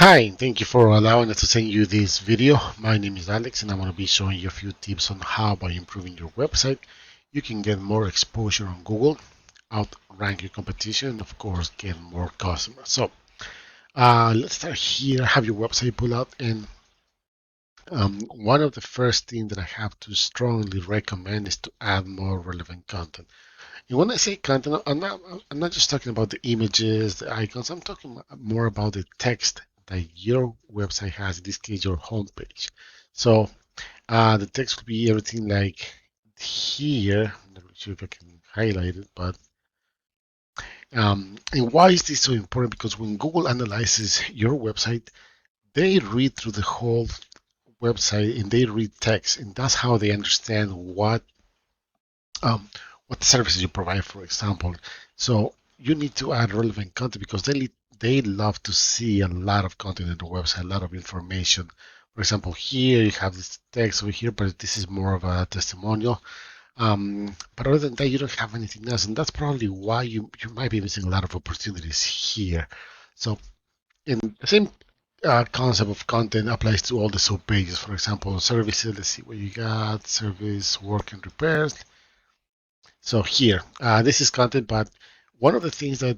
Hi, thank you for allowing us to send you this video. My name is Alex and I'm going to be showing you a few tips on how by improving your website you can get more exposure on Google, outrank your competition, and of course get more customers. So let's start here. Have your website pull out, and one of the first things that I have to strongly recommend is to add more relevant content. And when I say content, I'm not just talking about the images, the icons. I'm talking more about the text that your website has, in this case, your homepage. So the text will be everything like here. Let me see if I can highlight it. But and why is this so important? Because when Google analyzes your website, they read through the whole website and they read text, and that's how they understand um, what services you provide, for example. So you need to add relevant content because they love to see a lot of content on the website, a lot of information. For example, here you have this text over here, but this is more of a testimonial. But other than that, you don't have anything else, and that's probably why you might be missing a lot of opportunities here. So, in the same concept of content applies to all the sub pages. For example, services. Let's see what you got. Service, work, and repairs. So here, this is content, but one of the things that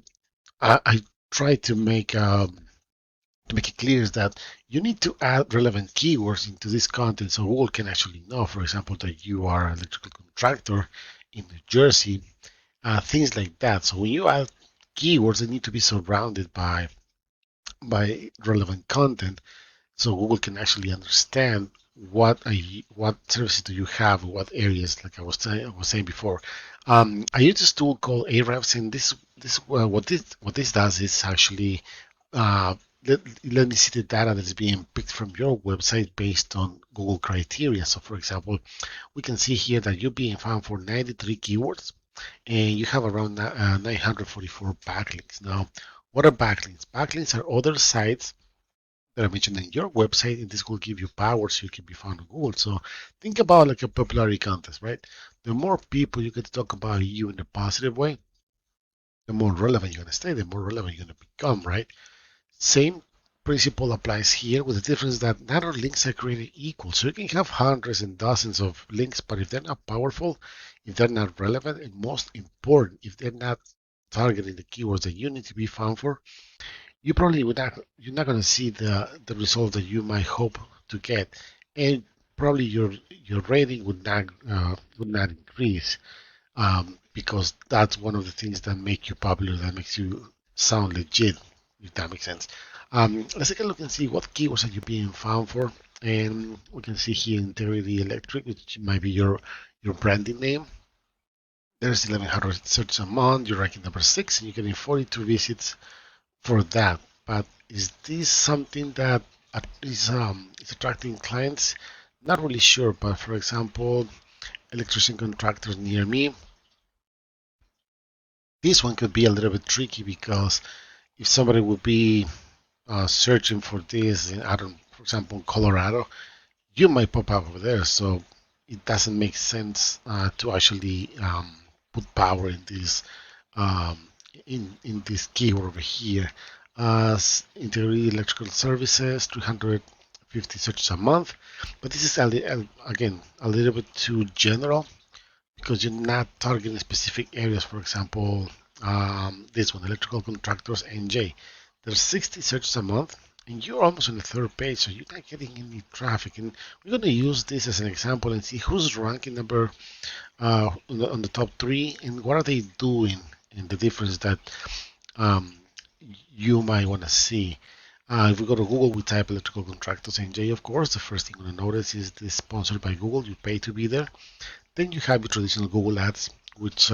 I try to make it clear is that you need to add relevant keywords into this content so Google can actually know, for example, that you are an electrical contractor in New Jersey, things like that. So when you add keywords, they need to be surrounded by relevant content so Google can actually understand what services do you have, what areas, like I was saying before. I use this tool called Ahrefs, and what this does is actually uh, let me see the data that's being picked from your website based on Google criteria. So, for example, we can see here that you're being found for 93 keywords, and you have around 944 backlinks. Now, what are backlinks? Backlinks are other sites that I mentioned in your website, and this will give you power so you can be found on Google. So think about like a popularity contest, right? The more people you get to talk about you in a positive way, the more relevant you're going to stay, the more relevant you're going to become, right? Same principle applies here with the difference that not all links are created equal. So you can have hundreds and dozens of links, but if they're not powerful, if they're not relevant, and most important, if they're not targeting the keywords that you need to be found for, you probably would not you're not going to see the result that you might hope to get, and probably your rating would not increase, because that's one of the things that make you popular, that makes you sound legit, if that makes sense. Let's take a look and see what keywords are you being found for, and we can see here Integrity Electric, which might be your branding name. There's 1100 searches a month. You're ranking number 6, and you're getting 42 visits for that. But is this something that is attracting clients? Not really sure, but for example, electrician contractors near me, this one could be a little bit tricky because if somebody would be searching for this in, I don't, for example, Colorado, you might pop up over there. So it doesn't make sense to actually put power in um, in this keyword over here. Integrated electrical services, 350 searches a month, but this is again a little bit too general because you're not targeting specific areas. For example, this one, electrical contractors NJ, there's 60 searches a month, and you're almost on the third page, so you're not getting any traffic. And we're going to use this as an example and see who's ranking number on the top three and what are they doing, and the difference that um, you might want to see. If we go to Google, we type electrical contractors NJ, of course. The first thing you're going to notice is this sponsored by Google. You pay to be there. Then you have your traditional Google Ads, which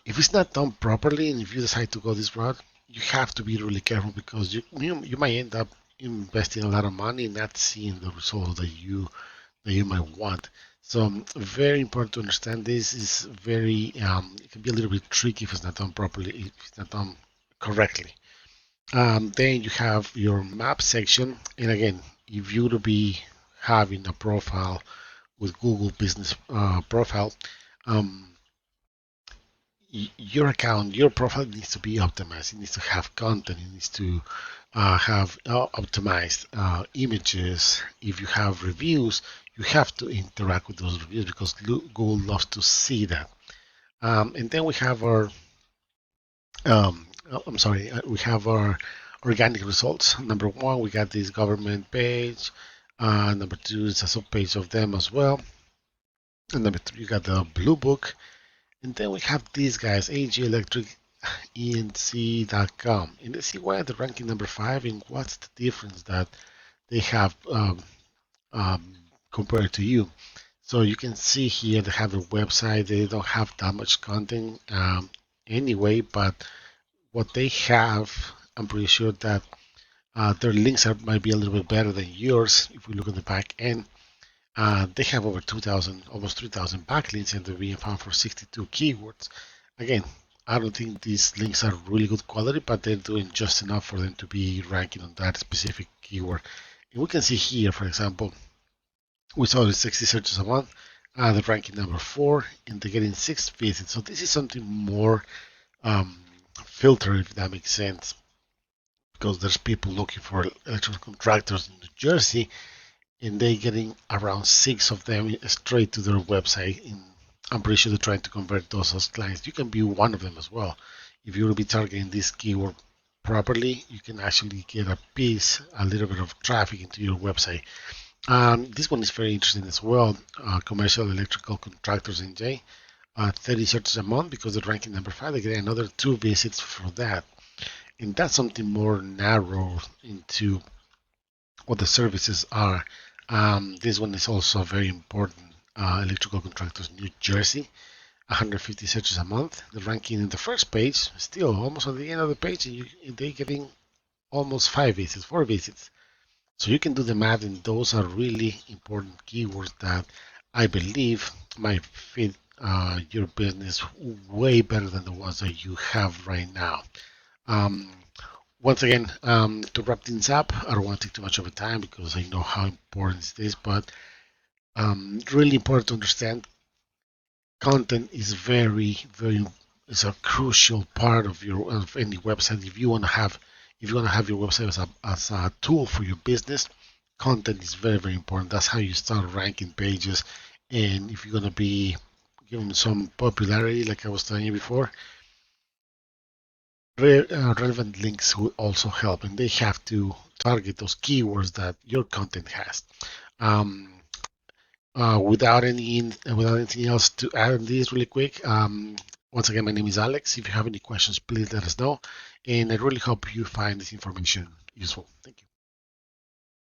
if it's not done properly and if you decide to go this route, you have to be really careful because you might end up investing a lot of money and not seeing the results that you might want. So very important to understand this is very it can be a little bit tricky if it's not done properly, if it's not done correctly. Then you have your map section, and again, if you to be having a profile with Google Business Profile, um, your account, your profile needs to be optimized. It needs to have content. It needs to have optimized images, if you have reviews, you have to interact with those reviews because Google loves to see that. And then we have our, I'm sorry, we have our organic results. Number one, we got this government page. Number two is a subpage of them as well. And number three, you got the blue book. And then we have these guys, AG Electric, ENC.com. And let's see why they're ranking number 5 and what's the difference that they have um, compared to you. So you can see here they have a website. They don't have that much content anyway, but what they have, I'm pretty sure that their links might be a little bit better than yours if we look at the back end. They have over 2,000, almost 3,000 backlinks, and they're being found for 62 keywords. Again, I don't think these links are really good quality, but they're doing just enough for them to be ranking on that specific keyword. And we can see here, for example, we saw the 60 searches a month. They're ranking number 4, and they're getting 6 visits. So this is something more filtered, if that makes sense, because there's people looking for electrical contractors in New Jersey, and they're getting around 6 of them straight to their website. And I'm pretty sure they're trying to convert those as clients. You can be one of them as well. If you will be targeting this keyword properly, you can actually get a little bit of traffic into your website. This one is very interesting as well. Commercial electrical contractors in J. 30 searches a month because they're ranking number 5. They get another 2 visits for that. And that's something more narrow into what the services are. This one is also very important. Electrical contractors, New Jersey, 150 searches a month. The ranking in the first page, still almost at the end of the page, and they're getting almost 5 visits, 4 visits. So you can do the math, and those are really important keywords that I believe might fit your business way better than the ones that you have right now. Once again, to wrap things up, I don't want to take too much of a time because I know how important it is, but really important to understand content is it's a crucial part of any website. If you want to have your website as a tool for your business, content is very important. That's how you start ranking pages. And if you're going to be given some popularity, like I was telling you before, relevant links will also help, and they have to target those keywords that your content has. Um, without anything else to add on this really quick, once again, my name is Alex. If you have any questions, please let us know. And I really hope you find this information useful. Thank you.